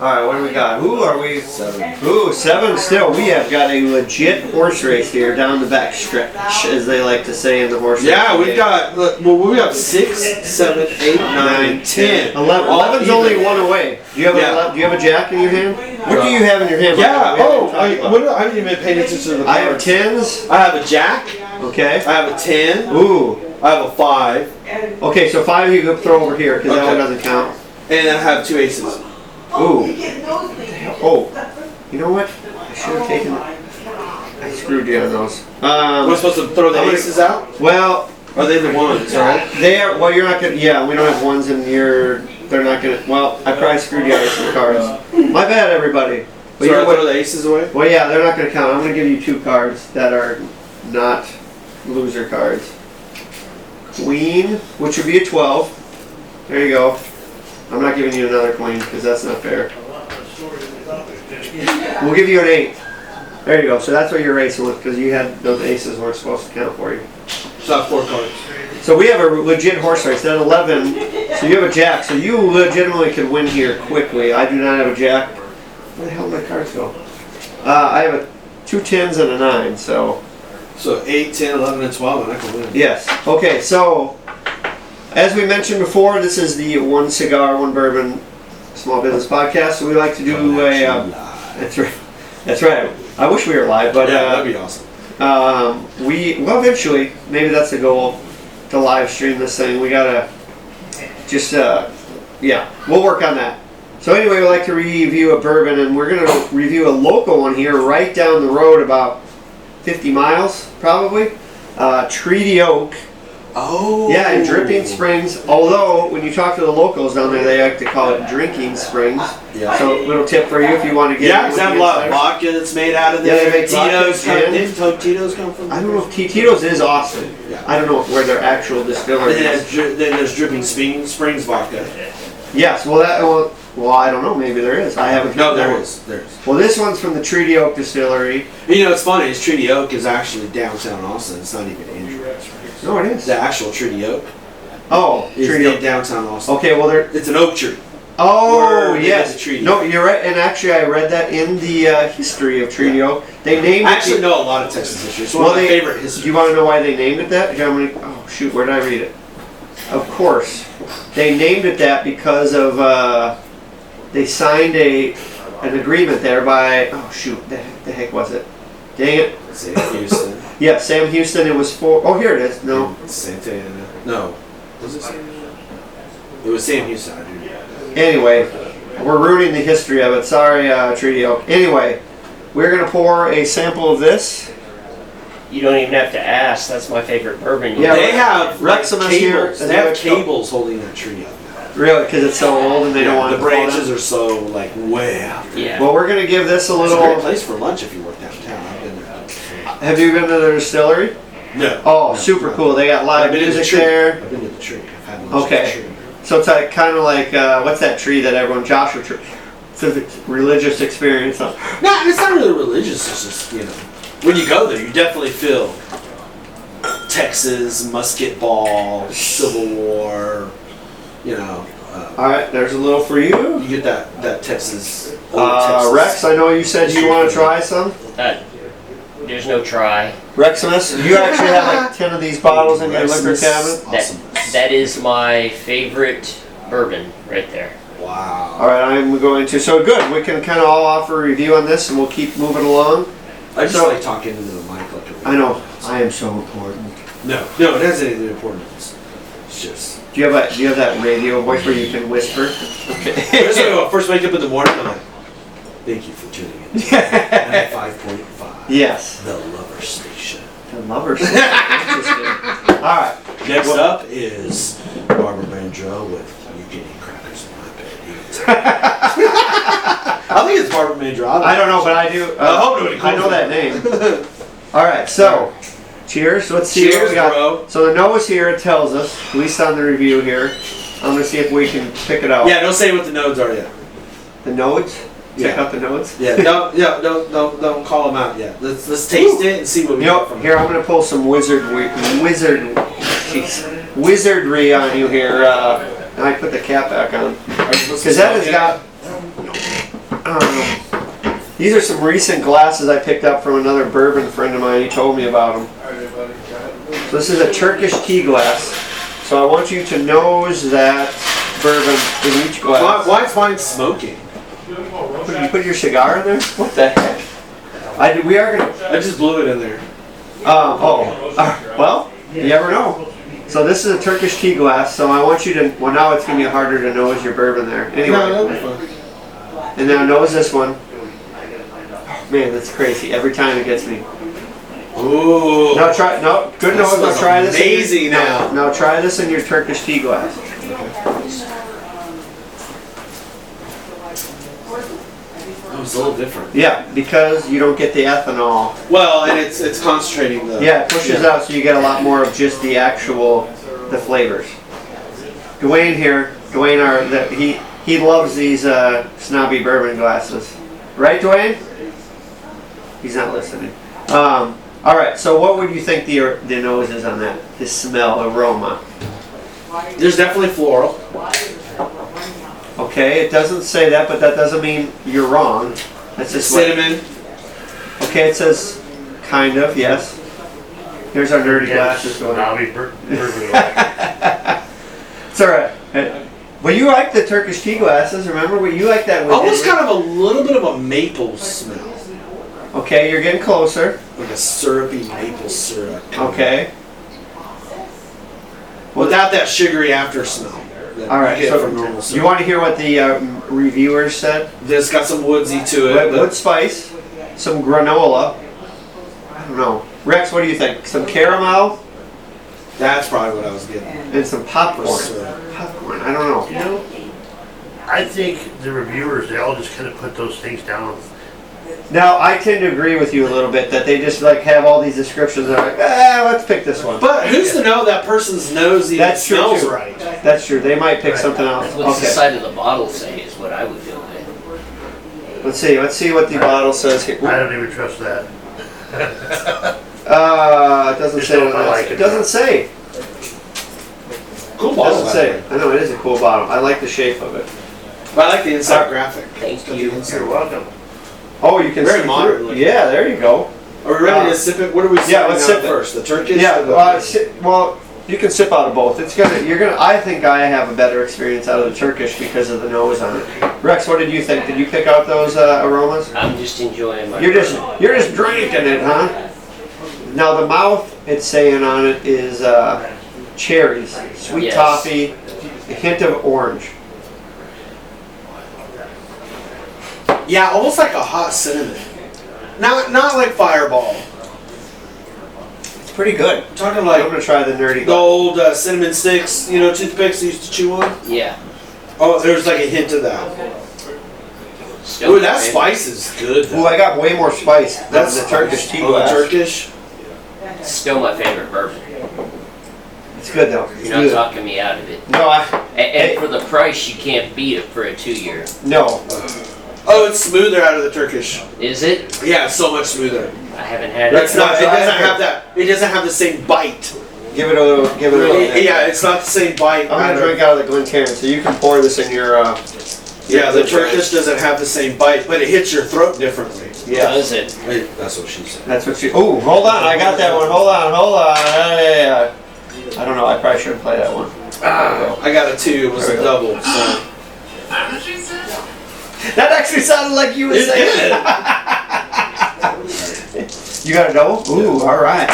Alright, what do we got? Who are we? 7. Ooh, 7 still. We have got a legit horse race here down the back stretch, as they like to say in the horse race. Yeah, we've got, well, we have 6, 7, 8, 9, 10. 11. 11's only one away. Do you have do you have a jack in your hand? What do you have in your hand? Yeah, I haven't even been paying attention to the cards. I have 10s. I have a jack. Okay. I have a 10. Ooh. I have a 5. Okay, so 5 you can throw over here, because that one doesn't count. And I have 2 aces. Ooh. Oh. You know what? I should have taken it. I screwed you on those. We're supposed to throw the aces out? Well, are they the ones, right? They are. Well, you're not gonna. Yeah, we don't have ones in your. They're not gonna. Well, I probably screwed you out of some cards. My bad, everybody. But so I throw the aces away? Well, yeah, they're not gonna count. I'm gonna give you 2 cards that are not loser cards. Queen, which would be a 12. There you go. I'm not giving you another queen because that's not fair. We'll give you an 8. There you go. So that's what you're racing with because you had those aces weren't supposed to count for you. So I have 4 cards. So we have a legit horse race. That 11. So you have a jack. So you legitimately could win here quickly. I do not have a jack. Where the hell did my cards go? I have 2 10s and a 9. So 8, 10, 11, and 12, and I can win. Yes. Okay. So as we mentioned before, this is the One Cigar, One Bourbon Small Business Podcast. So we like to do a. That's right. That's right. I wish we were live, but yeah, that'd be awesome. Well, eventually, maybe that's the goal, to live stream this thing. We gotta just yeah, we'll work on that. So anyway, we like to review a bourbon, and we're gonna review a local one here, right down the road, about 50 miles probably. Treaty Oak. Oh. Yeah, in Dripping Springs. Although when you talk to the locals down there, they like to call it Drinking Springs. Yeah. So little tip for you if you want to get. Yeah, because I have a lot of vodka that's made out of this. Yeah, they make Tito's. vodka. Tito's come from? I don't know if Tito's is Austin. Yeah. I don't know where their actual distillery is. Then there's Dripping Springs vodka. Yes, well I don't know. Maybe there is. I haven't. No, there is. Well, this one's from the Treaty Oak Distillery. You know, it's funny. Is Treaty Oak is actually downtown Austin. It's not even in Dripping Springs. No, it is. The actual Treaty Oak. Oh, Treaty Oak downtown Austin. Okay, well it's an oak tree. Oh yes. No, you're right. And actually, I read that in the history of Treaty Oak. They named. I actually know a lot of Texas history. It's one of my favorite histories. Do you want to know why they named it that? Oh shoot, where did I read it? Of course, they named it that because of they signed an agreement there by the heck was it? Dang it. Sam Houston. Yeah, Sam Houston. It was for. Oh, here it is. No. Santana. No. Was it Sam Houston? It was Sam Houston. I do. Anyway, we're ruining the history of it. Sorry, Treaty Oak. Anyway, we're gonna pour a sample of this. You don't even have to ask. That's my favorite bourbon. Yeah, they have Reximus cables. here. They have cables holding that tree up. Really, because it's so old and they don't want the branches are so like way out. Yeah. Well, we're gonna give this a little. It's a great place for lunch if you work downtown. I've been there. Have you been to the distillery? No. Oh, super cool. They got live music there. I've been to the tree. I've had lunch Okay. at the tree. So it's like kind of like what's that tree that everyone Joshua tree? It's a religious experience. No, it's not really religious. It's just when you go there, you definitely feel Texas, musket ball, Civil War. All right, there's a little for you. You get that Texas. Texas. Rex, I know you said you want to try some. There's no try. Reximus, you actually have like 10 of these bottles in your liquor cabinet. Awesome. That is my favorite bourbon right there. Wow. All right, I'm going to. So good. We can kind of all offer a review on this, and we'll keep moving along. I just like talking into the mic like a. I know. I am so important. No, it has anything important. It's just. Do you have that radio voice where you can whisper? Okay. First wake up in the morning, I'm like, thank you for tuning in. 95.5. Yes. The Lover Station. The Lover Station. Interesting. All right. Next up is Barbara Mandrell with "You Can Eat Crackers in My Bed." I think it's Barbara Mandrell. I don't know, but I do. I know that name. All right, so cheers. Let's see what we got. Bro. So the nose here it tells us, at least on the review here. I'm gonna see if we can pick it out. Yeah, don't say what the nodes are yet. The nodes. Check out the nodes. Yeah, don't call them out yet. Let's taste it and see what we get from it. Here, I'm gonna pull some wizardry on you here. And I put the cap back on because that has got. These are some recent glasses I picked up from another bourbon friend of mine. He told me about them. So this is a Turkish tea glass. So I want you to nose that bourbon in each glass. Why is mine smoking? You put your cigar in there? What the heck? We are gonna. I just blew it in there. Well, you never know. So this is a Turkish tea glass. So I want you to. Well, now it's gonna be harder to nose your bourbon there. Anyway. No, that'll be fun. And now nose this one. Man, that's crazy. Every time it gets me. Ooh. Now try. No, good nose. Now try this. Amazing now. Now try this in your Turkish tea glass. Oh, it's a little different. Yeah, because you don't get the ethanol. Well, and it's concentrating the. Yeah, it pushes out, so you get a lot more of just the flavors. Dwayne here. He loves these snobby bourbon glasses. Right, Dwayne? He's not listening. All right, so what would you think the nose is on that? The smell, aroma. There's definitely floral. Okay, it doesn't say that, but that doesn't mean you're wrong. That's just Cinnamon. Okay, it says kind of, yes. Here's our nerdy glasses going. It's all right. Well, you like the Turkish tea glasses, remember? You like that with Almost kind of a little bit of a maple smell. Okay, you're getting closer. Like a syrupy maple syrup. Okay. Without that sugary after smell. All right, You get so from normal syrup. you want to hear what the reviewers said? It's got some woodsy to it. Wood spice, some granola. I don't know. Rex, what do you think? Some caramel That's probably what I was getting. and some popcorn. Popcorn, I don't know. You know, I think the reviewers, they all just kind of put those things down. Now, I tend to agree with you a little bit that they just like have all these descriptions and they're like, let's pick this one. But who's to know that person's nose even That's true, smells too. right? That's true. They might pick something else. What's the Okay. side of the bottle say is what I would go with. Let's see what the bottle says here. I don't even trust that. It doesn't Just say. don't like It it. doesn't say. Cool It bottle. doesn't say. I know it is a cool bottle. I like the shape of it. But I like the inside graphic. Thank The you. inside. You're welcome. Oh, you can Very see modern through. looking. Yeah, there you go. Are we ready to sip it? What are we sipping Yeah, let's out sip it. first? The Turkish? Yeah. or the- Well, you can sip out of both. It's gonna. You're gonna. I think I have a better experience out of the Turkish because of the nose on it. Rex, what did you think? Did you pick out those aromas? I'm just enjoying my You're just drinking it, huh? Now the mouth, it's saying on it is cherries, sweet Yes. toffee, a hint of orange. Yeah, almost like a hot cinnamon. Not like Fireball. It's pretty good. I'm talking I'm like gonna try the nerdy. the old cinnamon sticks, toothpicks you used to chew on. Yeah. Oh, there's like a hint of that. Still Ooh, my that favorite. spice is good. Ooh, I got way more spice than That's the Turkish tea Oh, glass. the Turkish. Still my favorite bourbon. It's good though. It's You're not good. talking me out of it. No, And for the price, you can't beat it for a 2-year. no. Oh, it's smoother out of the Turkish. Is it? Yeah, it's so much smoother. I haven't had That's it. not. It try doesn't it. have that. It doesn't have the same bite. Give it a little. Yeah, it's not the same bite. I'm gonna drink out of the Glencairn, so you can pour this in your. Yeah, the Turkish doesn't have the same bite, but it hits your throat differently. Yeah. Does it? That's what she said. That's what you. Oh, hold on! I got that one. Hold on! Hey, I don't know. I probably shouldn't play that one. I got a 2. It was a double. So. That actually sounded like you were It saying. did. You got a double? Ooh, all right.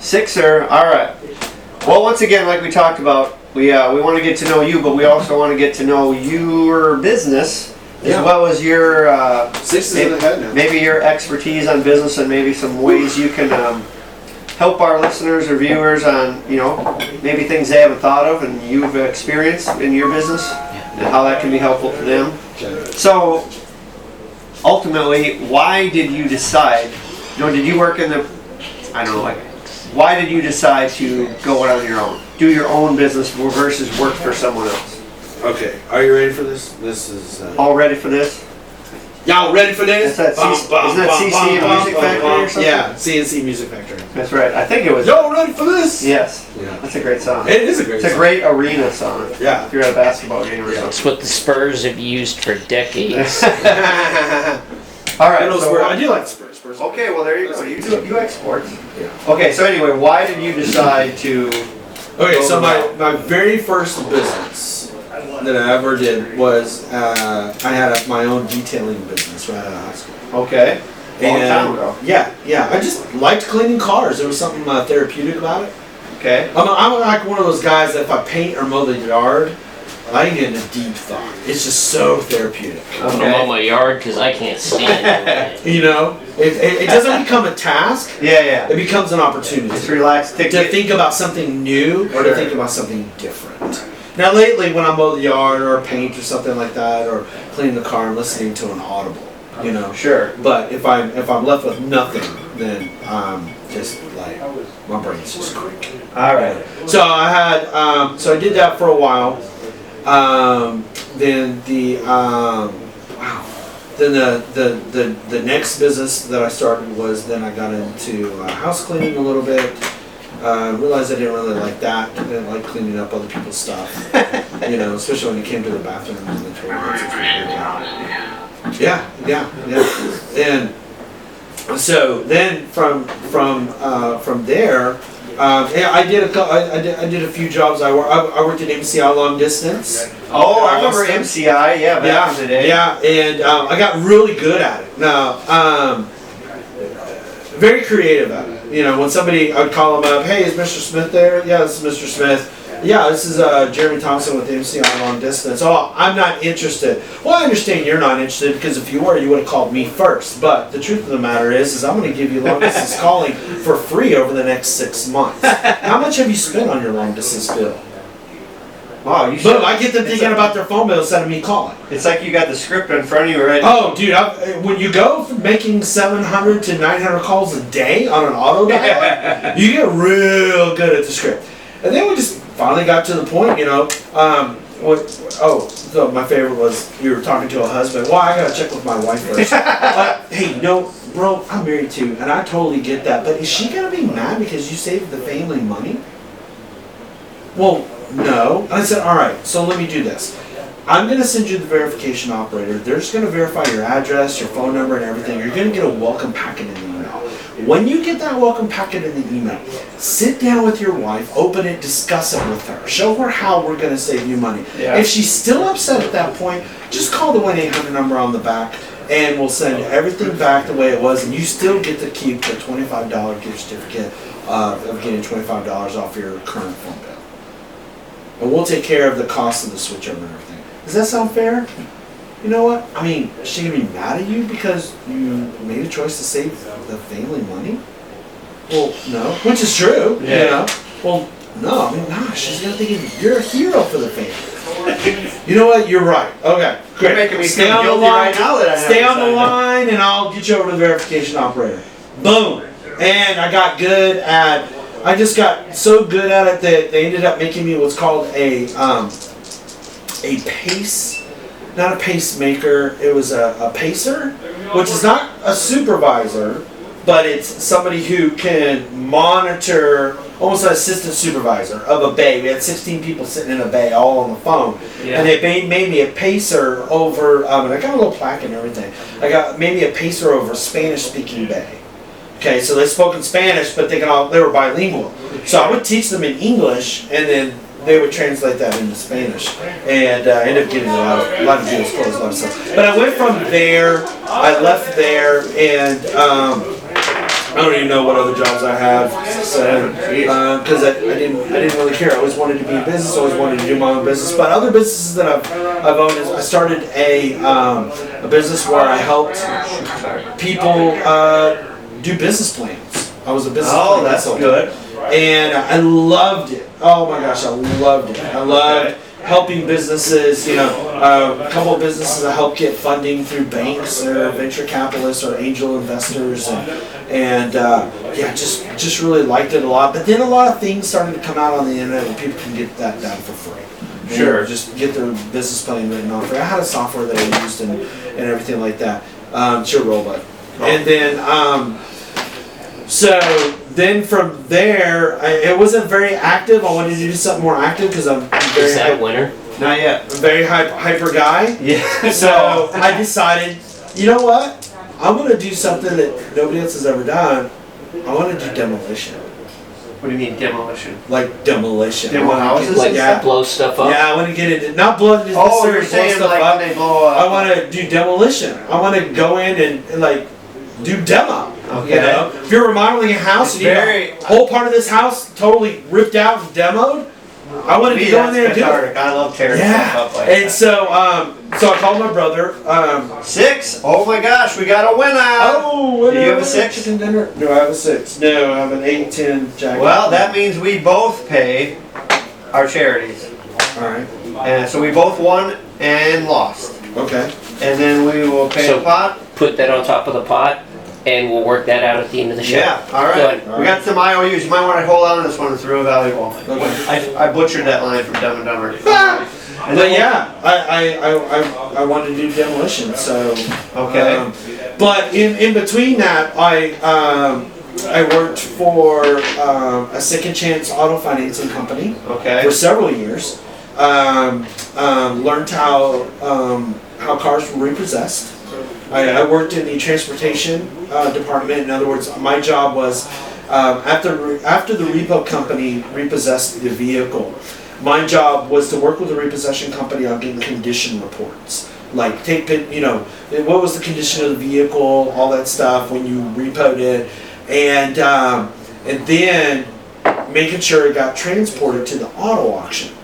6er. All right. Well, once again, like we talked about, we want to get to know you, but we also want to get to know your business as Yeah. well as your 6 is in the head now. maybe your expertise on business and maybe some ways you can help our listeners or viewers on maybe things they haven't thought of and you've experienced in your business and how that can be helpful to them. So ultimately, why did you decide? Did you work in the? I don't know. Why did you decide to go it on your own, do your own business versus work for someone else? Okay, are you ready for this? This is. All ready for this? Y'all ready for this? Isn't that CC Music Factory or something? Yeah, CNC Music Factory. That's right. I think it was. Y'all ready for this? Yes. Yeah. That's a great song. It is a great It's song. a great arena song. Yeah. If you're at a basketball game or something. It's what the Spurs have used for decades. All right. I do like Spurs. Okay, well there you go. You like sports. Yeah. Okay, so anyway, why did you decide to? Okay, so my very first business that I ever did was I had my own detailing business right out of high school. Okay. Long time ago. Yeah. I just liked cleaning cars. There was something therapeutic about it. Okay. I'm like one of those guys that if I paint or mow the yard, I get into deep thought. It's just so therapeutic. I'm gonna mow my yard because I can't stand it. You know, it doesn't become a task. Yeah. It becomes an opportunity. Just relax. To think about something new or to think about something different. Now lately when I mow the yard or paint or something like that or clean the car, I'm listening to an audible, you know. Sure. But if I'm left with nothing, then I'm just like, my brain's just quick. All right. So I had, so I did that for a while. Then the next business that I started was then I got into house cleaning a little bit. Realized I didn't really like that. I didn't like cleaning up other people's stuff. You know, especially when it came to the bathrooms and the toilets. Yeah. And so then from there, I did a few jobs. I worked at MCI long distance. Oh, I remember MCI. Yeah, back in the day. Yeah, and I got really good at it. Now, very creative at it. You know, when somebody, I'd call them up, hey, is Mr. Smith there? Yeah, this is Mr. Smith. Yeah, this is Jeremy Thompson with MCI Long Distance. Oh, I'm not interested. Well, I understand you're not interested because if you were, you would have called me first. But the truth of the matter is I'm going to give you long distance calling for free over the next 6 months. How much have you spent on your long distance bill? Wow, you Boom, I get them thinking about their phone bill instead of me calling. It's like you got the script in front of you already. Oh, dude, when you go from making 700 to 900 calls a day on an auto dialer, you get real good at the script. And then we just finally got to the point, you know. So my favorite was you were talking to a husband. Well, I gotta check with my wife first. Hey, no, bro, I'm married too, and I totally get that. But is she gonna be mad because you saved the family money? Well, no. And I said, all right, so let me do this. I'm going to send you the verification operator. They're just going to verify your address, your phone number, and everything. You're going to get a welcome packet in the email. When you get that welcome packet in the email, sit down with your wife, open it, discuss it with her. Show her how we're going to save you money. Yeah. If she's still upset at that point, just call the 1-800 number on the back, and we'll send everything back the way it was, and you still get to keep the $25 gift certificate of getting $25 off your current phone bill. And we'll take care of the cost of the switchover and everything. Does that sound fair? You know what? I mean, is she gonna be mad at you because you made a choice to save the family money? Well, no. Which is true. Yeah. You know? Well, no. I mean, nah. She's gonna think you're a hero for the family. You know what? You're right. Okay. Great. You're making me stay feel on the guilty line. right now that I Stay on the haven't signed line, and I'll get you over to the verification operator. Boom. And I got good at. I just got so good at it that they ended up making me what's called a pace, not a pacemaker. It was a pacer, which is not a supervisor, but it's somebody who can monitor, almost an assistant supervisor of a bay. We had 16 people sitting in a bay, all on the phone, and they made me a pacer over. And I got a little plaque and everything. I got maybe a pacer over a Spanish-speaking bay. Okay, so they spoke in Spanish, but they were bilingual. So I would teach them in English, and then they would translate that into Spanish. And I ended up getting a lot of deals closed, a lot of stuff. But I went from there, I left there, and I don't even know what other jobs I have, because I didn't really care. I always wanted to be in business, always wanted to do my own business. But other businesses that I've owned is I started a business where I helped people do business plans. I was a business plan that's consultant. good. And I loved it. Oh my gosh, I loved it. I loved helping businesses. You know, a couple of businesses I helped get funding through banks or venture capitalists or angel investors, and just really liked it a lot. But then a lot of things started to come out on the internet where people can get that done for free. Sure. Just get their business plan written off. I had a software that I used and everything like that. It's your robot. And then, so then from there, it wasn't very active. I wanted to do something more active because I'm very Is that winner? Not yet. I'm a very hyper guy. Yeah. So I decided, you know what? I'm going to do something that nobody else has ever done. I want to do demolition. What do you mean demolition? Like demolition. Demo houses? Like Yeah. blow stuff up? Yeah, I want to get into, not blow, just Oh, necessarily you're blow saying stuff like up. when they blow up. I want to do demolition. I want to go in and like do demo. Okay. You know, if you're remodeling a house It's and you very- got a whole part of this house totally ripped out and demoed, I wanted to go in there and do it. cathartic. I love tearing stuff Yeah. up like And that. so I called my brother. 6? Oh my gosh, we got a winner! Oh, Do you have a 6? Chicken dinner? No, I have a 6. No, I have an 8, 10 Jack. Well, that means we both pay our charities. All right. And so we both won and lost. Okay. And then we will pay So- the pot. Put that on top of the pot, and we'll work that out at the end of the show. Yeah, alright. Good. We got some IOUs. You might want to hold on to this one. It's real valuable. Okay. I butchered that line from Dumb and Dumber. And But then yeah, I wanted to do demolition. So. Okay. But in between that, I worked for a second chance auto financing company Okay. for several years. Learned how cars were repossessed. I worked in the transportation department. In other words, my job was after the repo company repossessed the vehicle, my job was to work with the repossession company on getting condition reports. Like take it, you know, what was the condition of the vehicle, all that stuff when you repoed it, and then making sure it got transported to the auto auction.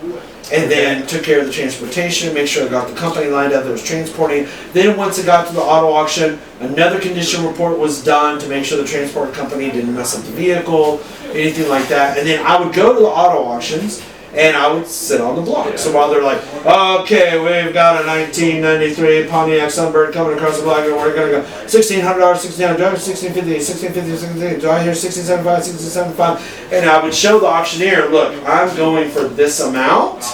And then took care of the transportation, make sure I got the company lined up that was transporting. Then once it got to the auto auction, another condition report was done to make sure the transport company didn't mess up the vehicle, anything like that. And then I would go to the auto auctions and I would sit on the block. So while they're like, okay, we've got a 1993 Pontiac Sunbird coming across the block, and we're gonna go $1,600, $1,600, $1,650, $1,650, do I hear $1,675, $1,675? And I would show the auctioneer, look, I'm going for this amount,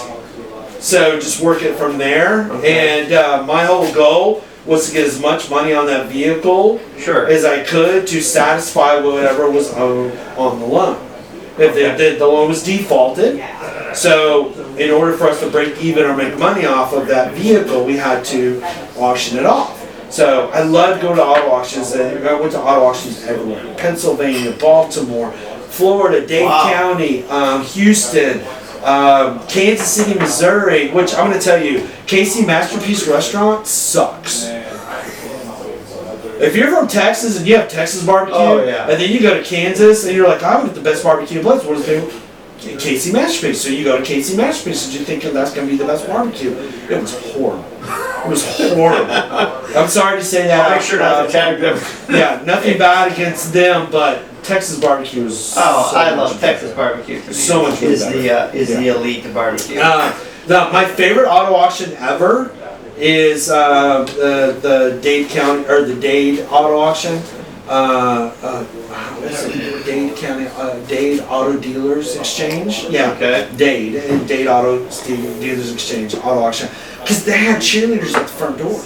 so just work it from there. Okay. And my whole goal was to get as much money on that vehicle Sure. as I could to satisfy whatever was owed on the loan. If the loan was defaulted, so in order for us to break even or make money off of that vehicle, we had to auction it off. So I love going to auto auctions, and I went to auto auctions everywhere. Pennsylvania, Baltimore, Florida, Dade County, Houston, Kansas City, Missouri, which I'm going to tell you, KC Masterpiece Restaurant sucks. If you're from Texas and you have Texas barbecue, and then you go to Kansas and you're like, I'm at the best barbecue place, what is it? KC Masterpiece. So you go to KC Masterpiece and you're thinking that's going to be the best barbecue. It was horrible. It was horrible. I'm sorry to say that. I'll make sure not to tag them. Yeah, nothing bad against them, but Texas barbecue is I love Texas barbecue. So much is better. the elite barbecue. My favorite auto auction ever is the Dade County or the Dade Auto Auction. Dade County Dade Auto Dealers Exchange. Yeah. Okay. Dade and Dade Auto Dealers Exchange Auto Auction, because they had cheerleaders at the front door.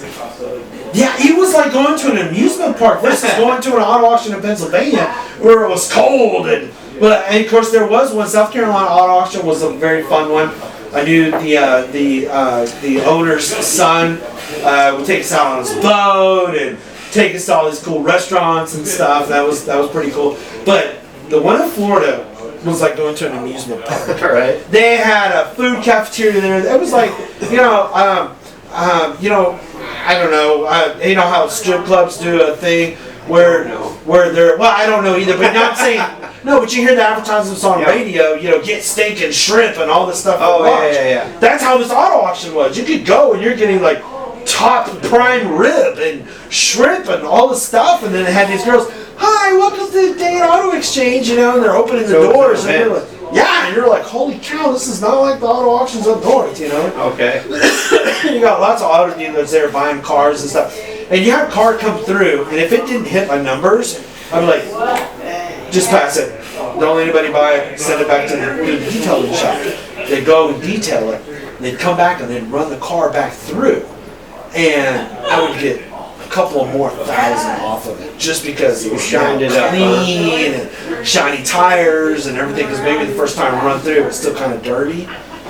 Yeah, it was like going to an amusement park versus going to an auto auction in Pennsylvania where it was cold and of course there was one. South Carolina auto auction was a very fun one. I knew the owner's son would take us out on his boat and take us to all these cool restaurants and stuff. That was pretty cool. But the one in Florida was like going to an amusement park. Right. They had a food cafeteria there. It was like, I don't know. You know how strip clubs do a thing where they're, well, I don't know either, but not saying, no, but you hear the advertisements on radio, get stinking shrimp and all this stuff. Yeah. That's how this auto auction was. You could go and you're getting like top prime rib and shrimp and all this stuff, and then they had these girls, hi, welcome to the Dade Auto Exchange, and they're opening the doors, and you're like, and you're like, holy cow, this is not like the auto auctions up north, Okay. You got lots of auto dealers there buying cars and stuff, and you have a car come through, and if it didn't hit my numbers, I'd be like, just pass it. Don't let anybody buy it. Send it back to the detailing shop. They go and detail it. they'd come back and they'd run the car back through, and I would get a couple of more thousand off of it just because it was Shined it up, clean and shiny tires and everything. Because maybe the first time I run through, it was still kind of dirty.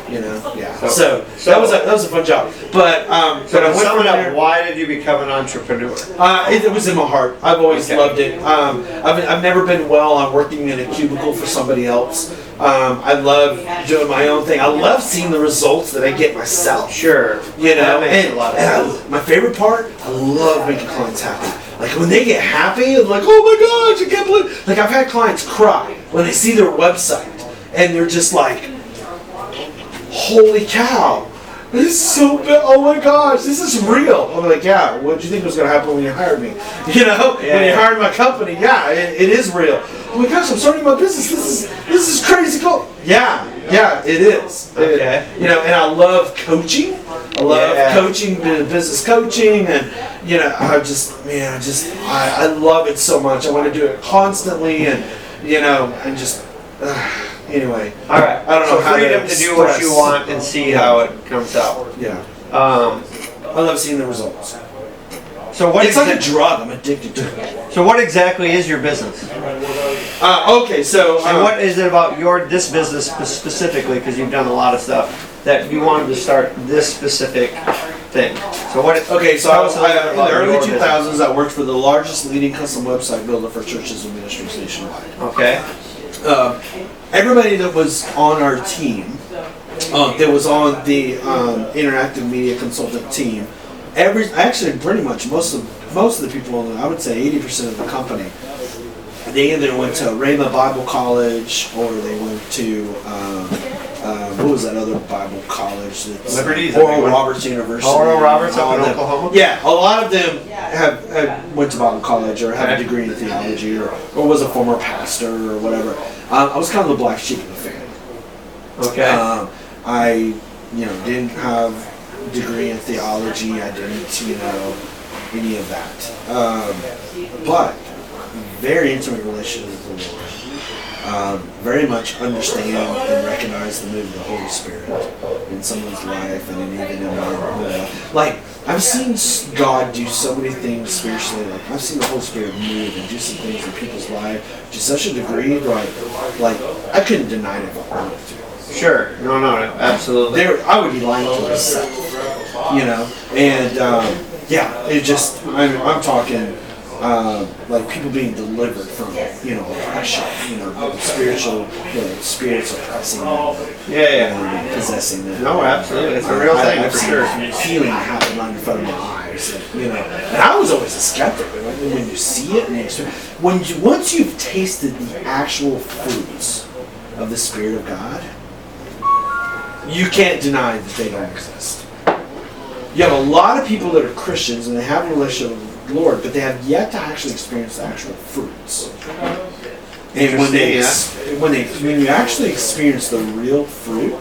You know, yeah. So that was a fun job. But So but I to went sum from it up, there. why did you become an entrepreneur? It was in my heart. I've always Okay. loved it. I've never been well on working in a cubicle for somebody else. I love doing my own thing. I love seeing the results that I get myself. Sure. You know, That makes a lot of sense. my favorite part, I love making clients happy. Like when they get happy, I'm like, oh my gosh, I can't believe. Like I've had clients cry when they see their website and they're just like, holy cow, this is so bad. Oh my gosh, this is real. I'm like, yeah, what did you think was going to happen when you hired me? You know, when you hired my company, yeah, it is real. Oh my gosh, I'm starting my business. This is crazy cool. Yeah, it is. Okay. You know, and I love coaching. I love coaching, business coaching, and you know, I love it so much. I want to do it constantly, and you know, and just. Anyway, All right. I don't know so how freedom to do what you express- want and see how it comes out. Yeah, Um, I love seeing the results. so what? It's like a drug. I'm addicted to it. So what exactly is your business? Okay, so And what is it about this business specifically? Because you've done a lot of stuff that you wanted to start this specific thing. So what? Okay, so tell us a little bit in about the early your 2000s, I worked for the largest leading custom website builder for churches and ministries nationwide. Okay. Everybody that was on our team, that was on the interactive media consultant team, actually pretty much most of the people, I would say 80% of the company, they either went to Rhema Bible College or they went to what was that other Bible college? That's Liberty? Oral Roberts University. Oral Roberts up in All Oklahoma? Yeah, a lot of them have went to Bible college or have a degree in theology or was a former pastor or whatever. I was kind of the black sheep of the family. Okay. I, didn't have a degree in theology. I didn't, any of that. But very intimate relationship with the Lord. Very much understand and recognize the move of the Holy Spirit in someone's life and even in my life. Like, I've seen God do so many things spiritually. Like, I've seen the Holy Spirit move and do some things in people's life to such a degree, like I couldn't deny it if I wanted to. Sure. No, absolutely. I would be lying to myself, and it just, I'm talking like people being delivered from, oppression, spiritual, spirits oppressing them, possessing them. No, absolutely. It's a real thing I've for seen sure. healing happen right in front of my eyes, and I was always a skeptic. When you see it, and once you've tasted the actual fruits of the Spirit of God, you can't deny that they don't exist. You have a lot of people that are Christians and they have a relationship with the Lord, but they have yet to actually experience the actual fruits. And when you actually experience the real fruit,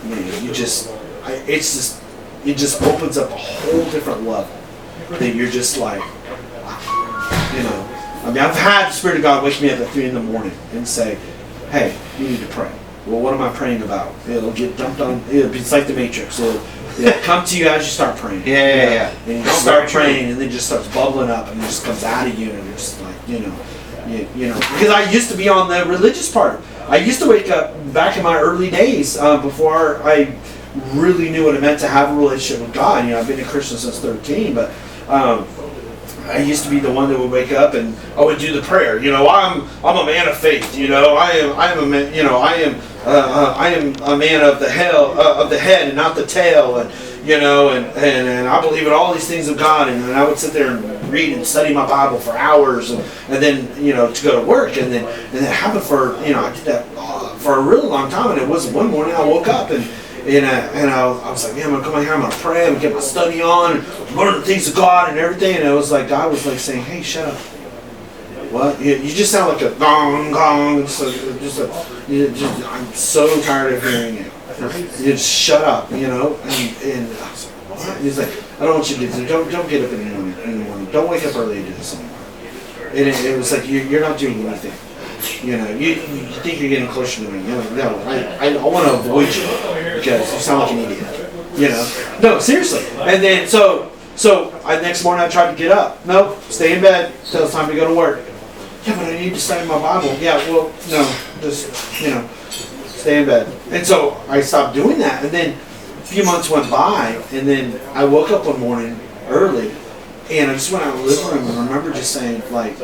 man, it just opens up a whole different level. That you're just like, I've had the Spirit of God wake me up at 3 a.m. and say, hey, you need to pray. Well, what am I praying about? It'll get dumped on. It's like the Matrix. It'll come to you as you start praying. Yeah. And you start praying, and then it just starts bubbling up, and it just comes out of you, and you're just like, Because I used to be on the religious part. I used to wake up back in my early days before I really knew what it meant to have a relationship with God. I've been a Christian since 13, but. I used to be the one that would wake up and I would do the prayer. I'm a man of faith. I am a man. I am a man of the head and not the tail. And I believe in all these things of God. And I would sit there and read and study my Bible for hours, and then to go to work. And then it happened for I did that for a really long time. And it was one morning I woke up and I was like, man, I'm going to come out here, I'm going to pray, I'm going to get my study on, and learn the things of God and everything. And it was like, God was like saying, hey, shut up. What? You just sound like a gong, gong. I'm so tired of hearing it. You just shut up, And I was like, what? He's like, I don't want you to do this. Don't get up in the morning. Don't wake up early to do this anymore. And it was like, you're not doing anything. You think you're getting closer to me. No, I want to avoid you because you sound like an idiot. You know? No, seriously. And then, next morning I tried to get up. Nope, stay in bed until it's time to go to work. Yeah, but I need to study my Bible. Yeah, well, no, just, stay in bed. And so I stopped doing that. And then a few months went by, and then I woke up one morning early, and I just went out in the living room and remember just saying, like,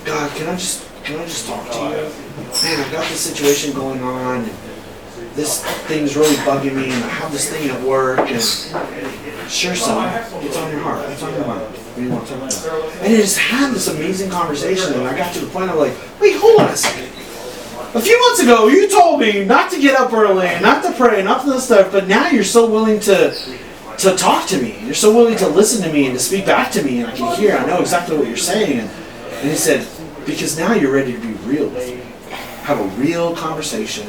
God, can I just talk to you? Man, I've got this situation going on, and this thing's really bugging me, and I have this thing at work, and sure, son, what's on your heart? What's on your mind? What do you want to talk about? And I just had this amazing conversation, and I got to the point of like, wait, hold on a second. A few months ago, you told me not to get up early, not to pray, not to this stuff, but now you're so willing to talk to me. You're so willing to listen to me and to speak back to me, and I can hear, I know exactly what you're saying. And he said, because now you're ready to be real with me. Have a real conversation.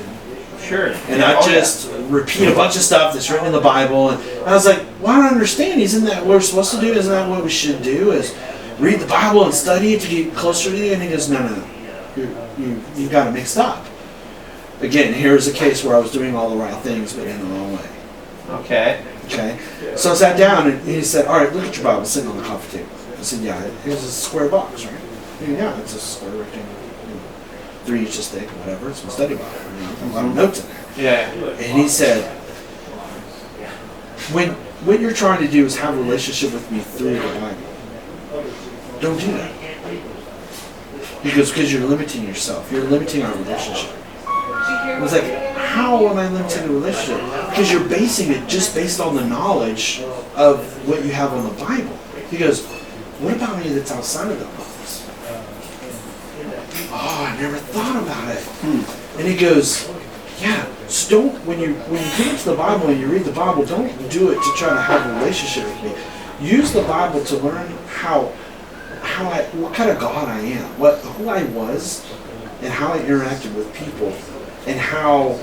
Sure. And not just repeat a bunch of stuff that's written in the Bible. And I was like, well, I don't understand. Isn't that what we're supposed to do? Isn't that what we should do? Is read the Bible and study it to get closer to you? And he goes, no. You've got it mixed up. Again, here's a case where I was doing all the right things, but in the wrong way. Okay. So I sat down and he said, all right, look at your Bible sitting on the coffee table. I said, yeah, it's a square box, right? Yeah, it's a square rectangle. 3 inches thick, whatever. It's my study Bible. A lot of notes in there. Yeah. And he said, what you're trying to do is have a relationship with me through the Bible. Don't do that. He goes, because you're limiting yourself. You're limiting our relationship. I was like, how am I limiting the relationship? Because you're basing it just based on the knowledge of what you have on the Bible. He goes, what about me that's outside of the box? Oh, I never thought about it. And he goes, yeah, so when you come to the Bible and you read the Bible, don't do it to try to have a relationship with me. Use the Bible to learn what kind of God I am, who I was, and how I interacted with people, and how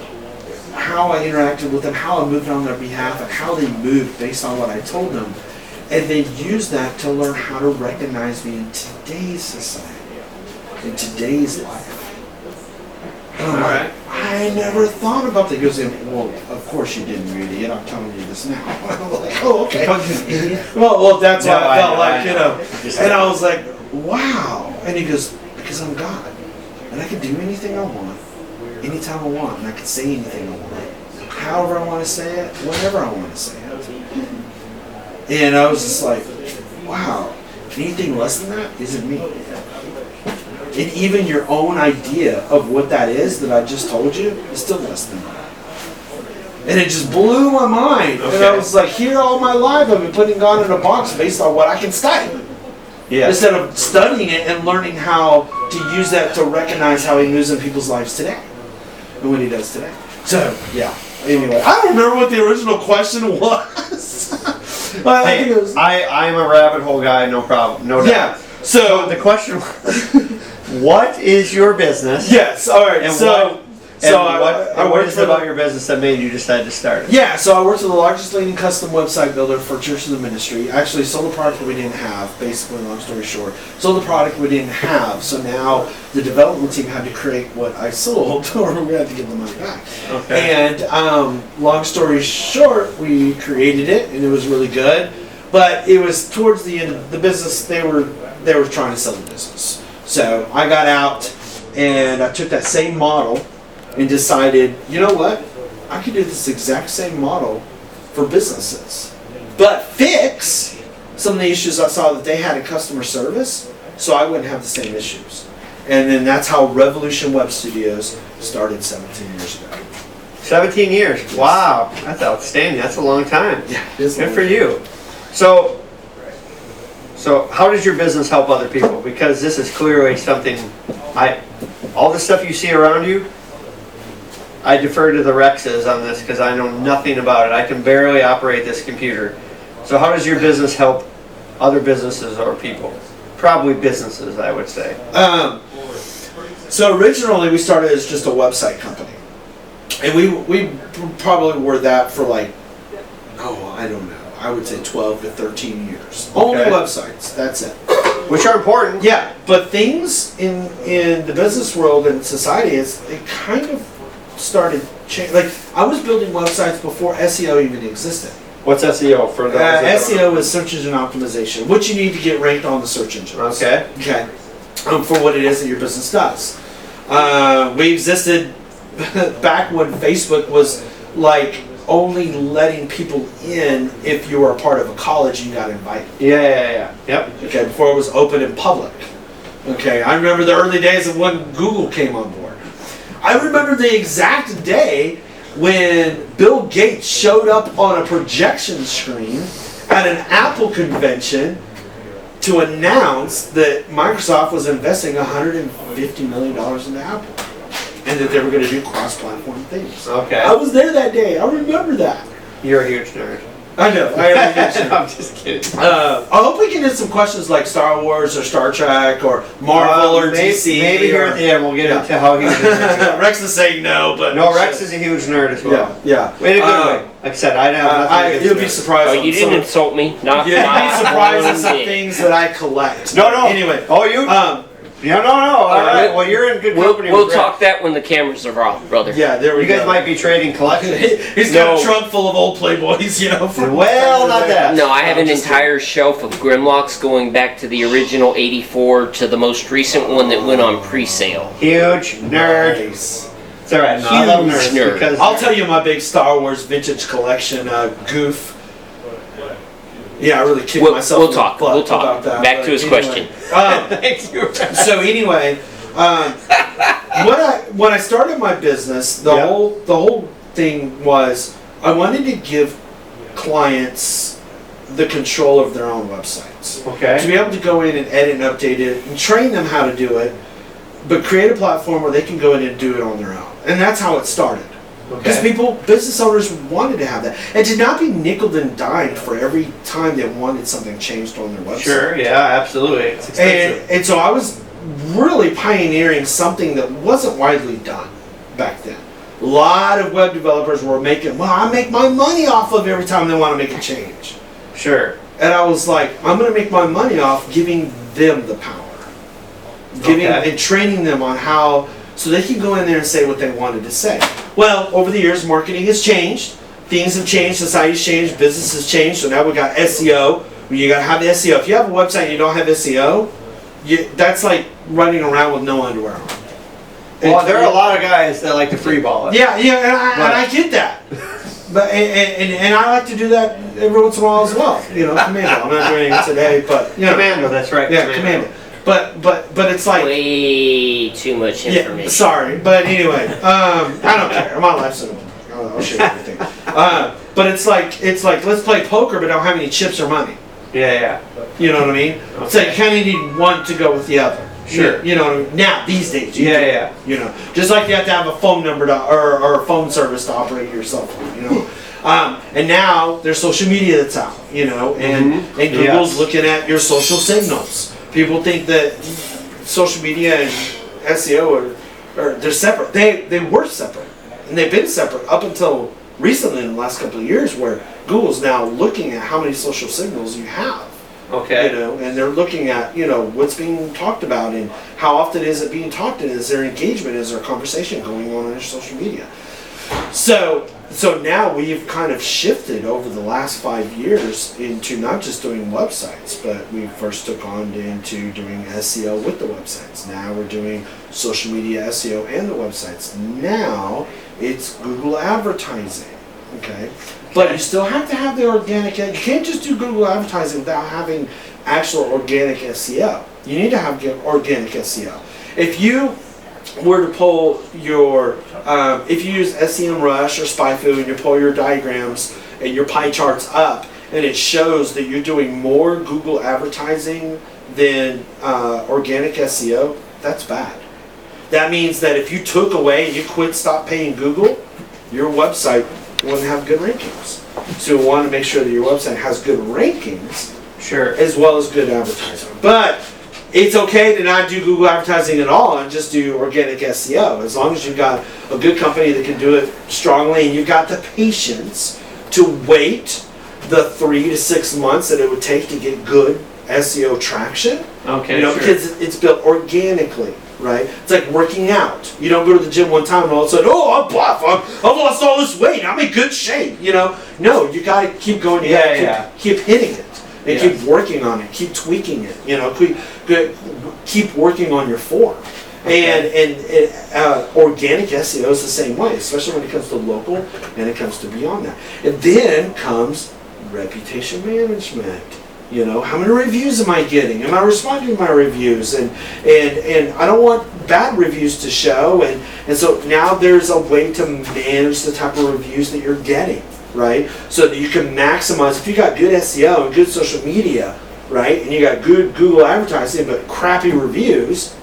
I interacted with them, how I moved on their behalf, and how they moved based on what I told them, and then use that to learn how to recognize me in today's society, in today's life. And I'm like, I never thought about that. He goes, well, of course you didn't read it. I'm telling you this now. I'm like, oh, okay. well, that's why I felt like, And I was like, wow. And he goes, because I'm God. And I can do anything I want, anytime I want. And I can say anything I want. However I want to say it, whenever I want to say it. And I was just like, wow. Anything less than that isn't me. And even your own idea of what that is that I just told you is still less than that. And it just blew my mind. Okay. And I was like, here all my life I've been putting God in a box based on what I can study. Yeah. Instead of studying it and learning how to use that to recognize how he moves in people's lives today. And what he does today. So, yeah. Anyway, I don't remember what the original question was. Hey, I'm a rabbit hole guy, no problem. No doubt. Yeah. So the question was, what is your business? Yes, all right. And what is it about your business that made you decide to start it? Yeah, so I worked for the largest leading custom website builder for churches and ministry. Actually sold a product that we didn't have, basically, long story short. Sold the product we didn't have, so now the development team had to create what I sold, or we had to give the money back. Okay. And long story short, we created it, and it was really good. But it was towards the end of the business, they were trying to sell the business. So I got out, and I took that same model and decided, you know what? I could do this exact same model for businesses, but fix some of the issues I saw that they had in customer service, so I wouldn't have the same issues. And then that's how Revolution Web Studios started 17 years ago. 17 years. Wow, that's outstanding. That's a long time. Yeah, good for you. So how does your business help other people? Because this is clearly something, all the stuff you see around you, I defer to the Rexes on this because I know nothing about it. I can barely operate this computer. So how does your business help other businesses or people? Probably businesses, I would say. So originally we started as just a website company. And we probably were that for like, I don't know. I would say 12 to 13 years. Only websites, that's it. Which are important. Yeah, but things in the business world and society, it kind of started changing. Like, I was building websites before SEO even existed. What's SEO for the SEO is search engine optimization. What you need to get ranked on the search engines. Okay. Okay. For what it is that your business does. We existed back when Facebook was like only letting people in if you were a part of a college and you got invited. Yeah. Yep. Okay, before it was open in public. Okay, I remember the early days of when Google came on board. I remember the exact day when Bill Gates showed up on a projection screen at an Apple convention to announce that Microsoft was investing $150 million into Apple and that they were going to do cross-platform things. Okay. I was there that day. I remember that. You're a huge nerd. I know. I am a huge nerd. I'm just kidding. I hope we can get some questions like Star Wars or Star Trek or Marvel or DC. Maybe here at the end we'll get into how huge a nerd you are. Rex is saying no, but No, Rex is a huge nerd as well. Yeah. In a good way. Like I said, I know nothing You'll against be nerds. surprised. Oh, on you didn't some- insult me. Not You'd be not surprised at one some bit. things that I collect. No. Anyway. Oh, you? Yeah, no. All right. Well, you're in good company. We'll with talk that when the cameras are off, brother. Yeah, there we You go. guys might be trading collections. He's got No. a trunk full of old Playboys, you know. From Well, not that. No, I have an just entire shelf of Grimlocks going back to the original '84 to the most recent one that went on pre-sale. Huge nerd. Nice. It's all right. No, I love Huge nerds nerd. because I'll tell you my big Star Wars vintage collection, goof. Yeah, I really kicked myself We'll in talk. the butt We'll talk. about that. Back but to his anyway. question. Thank you. So anyway, when I started my business, the whole thing was I wanted to give clients the control of their own websites. Okay. To be able to go in and edit and update it and train them how to do it, but create a platform where they can go in and do it on their own. And that's how it started. Because business owners wanted to have that. And to not be nickel and dimed for every time they wanted something changed on their website. Sure. Yeah. Absolutely. It's expensive. And so I was really pioneering something that wasn't widely done back then. A lot of web developers were making, I make my money off of every time they want to make a change. Sure. And I was like, I'm going to make my money off giving them the power. And training them on how, so they can go in there and say what they wanted to say. Well, over the years, marketing has changed. Things have changed, society's changed, business has changed. So now we got SEO. You got to have SEO. If you have a website and you don't have SEO, that's like running around with no underwear on. Well, there are a lot of guys that like to freeball it. Yeah, and I get that. But and I like to do that every once in a while as well. You know, Commando. I'm not doing it today, but you know, Commando. That's right. yeah, Commando. But it's like Way too much information. yeah. Sorry, but anyway, I don't care. My life's in. I'll share everything. But it's like let's play poker, but don't have any chips or money. Yeah. You know what I mean? So you kind of need one to go with the other. Sure. You know what I mean? Now these days. Yeah. You know, just like you have to have a phone number or a phone service to operate your cell phone. You know. And now there's social media that's out. You know, and Google's looking at your social signals. People think that social media and SEO are they're separate. They were separate, and they've been separate up until recently in the last couple of years, where Google's now looking at how many social signals you have. Okay. You know, and they're looking at what's being talked about and how often is it being talked, and is there engagement, is there conversation going on your social media. So now we've kind of shifted over the last 5 years into not just doing websites, but we first took on into doing SEO with the websites. Now we're doing social media SEO and the websites. Now it's Google advertising, okay? But you still have to have the organic, you can't just do Google advertising without having actual organic SEO. You need to have organic SEO. If you were to pull your, if you use SEMrush or SpyFu and you pull your diagrams and your pie charts up, and it shows that you're doing more Google advertising than organic SEO, that's bad. That means that if you took away and you stopped paying Google, your website wouldn't have good rankings. So you want to make sure that your website has good rankings, Sure. as well as good advertising. But it's okay to not do Google advertising at all and just do organic SEO, as long as you've got a good company that can do it strongly and you've got the patience to wait the 3 to 6 months that it would take to get good SEO traction. Okay. Because it's built organically. right? It's like working out. You don't go to the gym one time and all of a sudden, oh, I'm buff, I've lost all this weight, I'm in good shape, you know? No, you gotta keep going, you gotta keep hitting it, and keep working on it, keep tweaking it, you know, keep working on your form. Okay. And organic SEO is the same way, especially when it comes to local and it comes to beyond that. And then comes reputation management. You know, how many reviews am I getting? Am I responding to my reviews? And I don't want bad reviews to show. And so now there's a way to manage the type of reviews that you're getting, right? So that you can maximize. If you got good SEO and good social media, right, and you got good Google advertising but crappy reviews,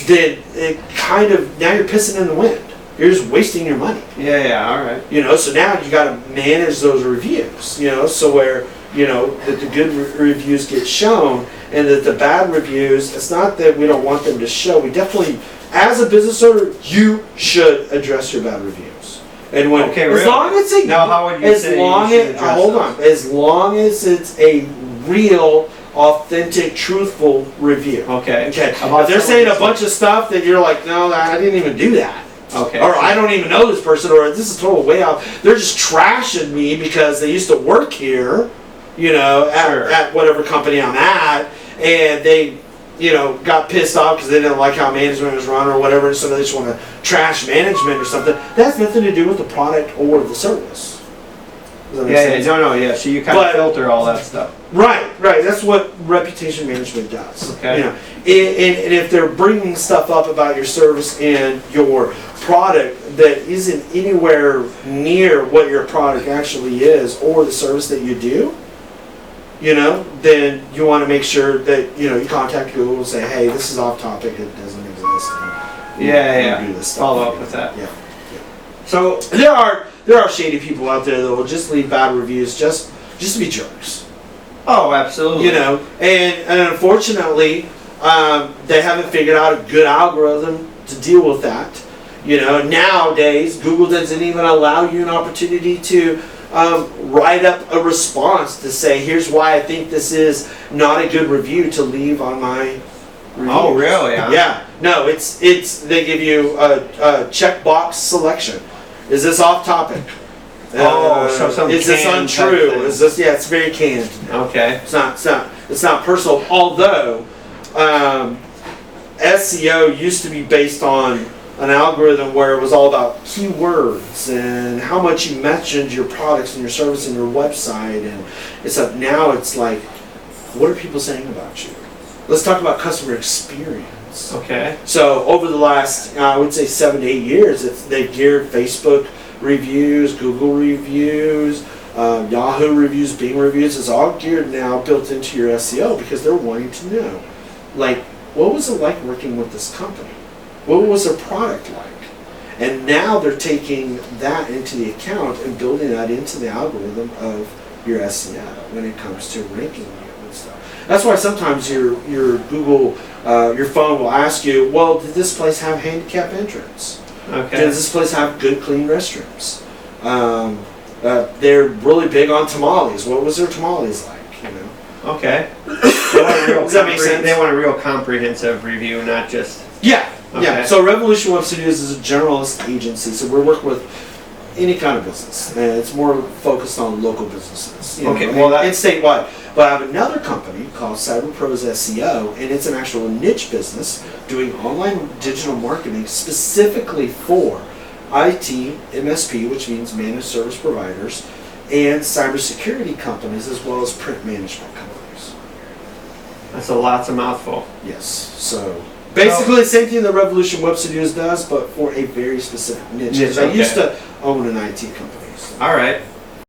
then it kind of, now you're pissing in the wind. You're just wasting your money. Yeah, all right. You know, so now you got to manage those reviews, you know, so where, you know, that the good reviews get shown and that the bad reviews, it's not that we don't want them to show. We definitely, as a business owner, you should address your bad reviews. And when, as long as it's now, how would you say you should address hold on, as long as it's a real, authentic, truthful review. Okay. If they're saying a bunch of stuff that you're like, no, I didn't even do that. Okay. Or I don't even know this person, or this is total way out. They're just trashing me because they used to work here, you know, at whatever company I'm at, and they, you know, got pissed off because they didn't like how management was run or whatever, and so they just want to trash management or something. That has nothing to do with the product or the service. So you kind of filter all that stuff. Right. That's what reputation management does. Okay. You know, and if they're bringing stuff up about your service and your product that isn't anywhere near what your product actually is or the service that you do, you know, then you want to make sure that, you know, you contact Google and say, hey, this is off topic, it doesn't exist. And do this stuff. Follow up with that. Yeah. So there are shady people out there that will just leave bad reviews just to be jerks. Oh, absolutely. You know, and unfortunately, they haven't figured out a good algorithm to deal with that. You know, nowadays, Google doesn't even allow you an opportunity to write up a response to say, here's why I think this is not a good review to leave on my review. Oh, really? Yeah. No, it's they give you a checkbox selection. Is this off topic? So some is this untrue? Is this it's very canned now. Okay. It's not personal. Although SEO used to be based on an algorithm where it was all about keywords and how much you mentioned your products and your service and your website, and now it's like, what are people saying about you? Let's talk about customer experience. Okay. So over the last, I would say 7 to 8 years, they've geared Facebook reviews, Google reviews, Yahoo reviews, Bing reviews. It's all geared now, built into your SEO because they're wanting to know, like, what was it like working with this company? What was their product like? And now they're taking that into the account and building that into the algorithm of your SEO when it comes to ranking you and stuff. That's why sometimes your Google, your phone will ask you, well, did this place have handicap entrance? Okay. Does this place have good, clean restrooms? They're really big on tamales. What was their tamales like? You know. Okay. Does that make sense? They want a real comprehensive review, not just. Yeah. Okay. Yeah. So Revolution Web Studios is a generalist agency, so we work with any kind of business. It's more focused on local businesses. Okay. Well, it's statewide. But I have another company called CyberPros SEO, and it's an actual niche business doing online digital marketing specifically for IT, MSP, which means managed service providers, and cybersecurity companies, as well as print management companies. That's a mouthful. Yes. So basically the same thing that Revolution Web Studios does, but for a very specific niche. Because I used to own an IT company. So. All right.